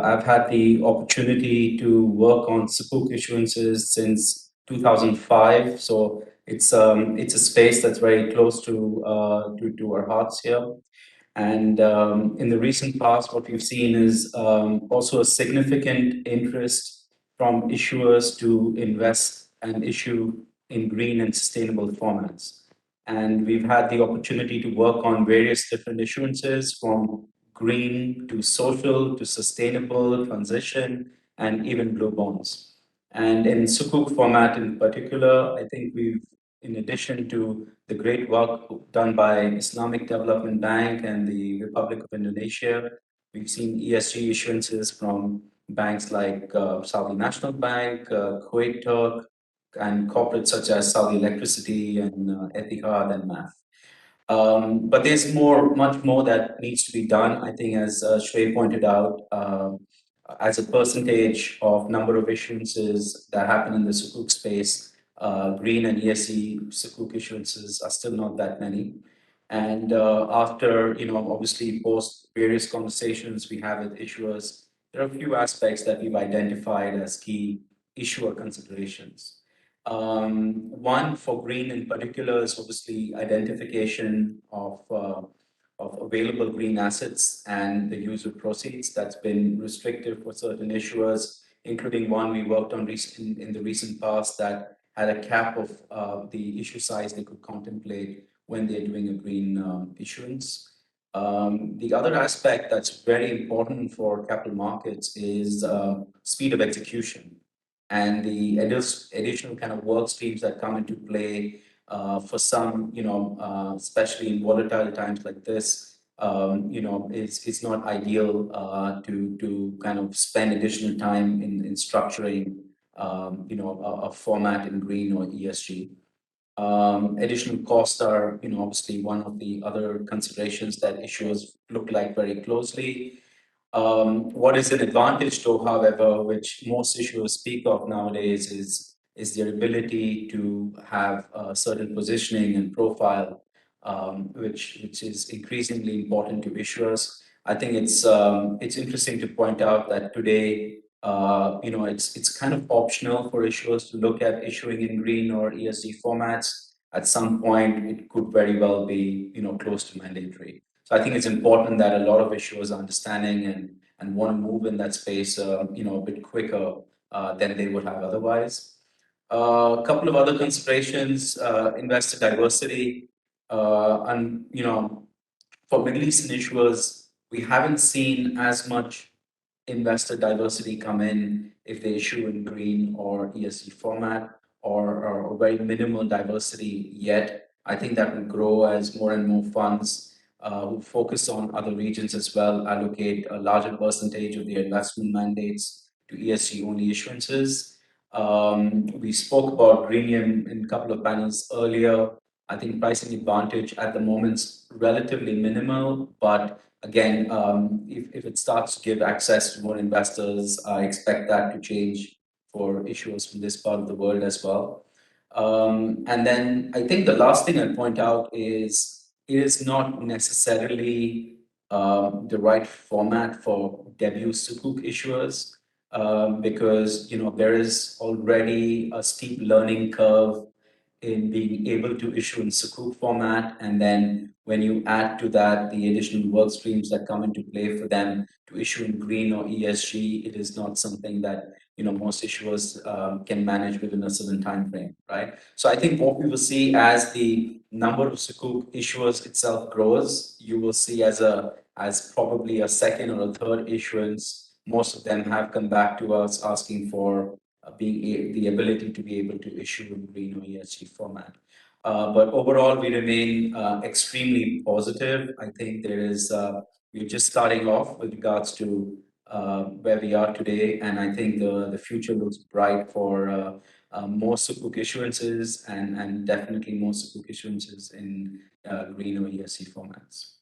I've had the opportunity to work on Sukuk issuances since 2005. So it's a space that's very close to our hearts here. And in the recent past, what we've seen is also a significant interest from issuers to invest and issue in green and sustainable formats. And we've had the opportunity to work on various different issuances from green to social to sustainable transition and even blue bonds. And in Sukuk format in particular, I think we've, in addition to the great work done by Islamic Development Bank and the Republic of Indonesia, we've seen ESG issuances from banks like Saudi National Bank, Kuwait Turk, and corporates such as Saudi Electricity and Etihad and MAF. But there's much more that needs to be done. I think, as Shrey pointed out, as a percentage of number of issuances that happen in the Sukuk space, green and ESG Sukuk issuances are still not that many. And after, obviously post various conversations we have with issuers, there are a few aspects that we've identified as key issuer considerations. One for green in particular is obviously identification of available green assets and the use of proceeds. That's been restrictive for certain issuers, including one we worked on in the recent past that had a cap of the issue size they could contemplate when they're doing a green issuance. The other aspect that's very important for capital markets is speed of execution and the additional kind of work streams that come into play for some, especially in volatile times like this, it's not ideal to kind of spend additional time in structuring, a format in green or ESG. Additional costs are, obviously one of the other considerations that issuers look like very closely. What is an advantage though, however, which most issuers speak of nowadays is their ability to have a certain positioning and profile, which is increasingly important to issuers. I think it's interesting to point out that today, it's kind of optional for issuers to look at issuing in green or ESG formats. At some point, it could very well be, close to mandatory. So I think it's important that a lot of issuers are understanding and want to move in that space, a bit quicker than they would have otherwise. A couple of other considerations: investor diversity, and for Middle Eastern issuers, we haven't seen as much investor diversity come in if they issue in green or ESG format, or very minimal diversity yet. I think that will grow as more and more funds who focus on other regions as well allocate a larger percentage of their investment mandates to ESG only issuances. We spoke about greenium in a couple of panels earlier. I think pricing advantage at the moment is relatively minimal, but again, if it starts to give access to more investors, I expect that to change for issuers from this part of the world as well. And then I think the last thing I'd point out is it is not necessarily the right format for debut Sukuk issuers, because there is already a steep learning curve in being able to issue in Sukuk format. And then when you add to that the additional work streams that come into play for them to issue in green or ESG, it is not something that most issuers can manage within a certain time frame, right? So I think what we will see as the number of Sukuk issuers itself grows, you will see as probably a second or a third issuance, most of them have come back to us asking for the ability to be able to issue in green or ESG format. But overall, we remain extremely positive. I think we're just starting off with regards to where we are today, and I think the future looks bright for more Sukuk issuances and definitely more Sukuk issuances in green or ESG formats.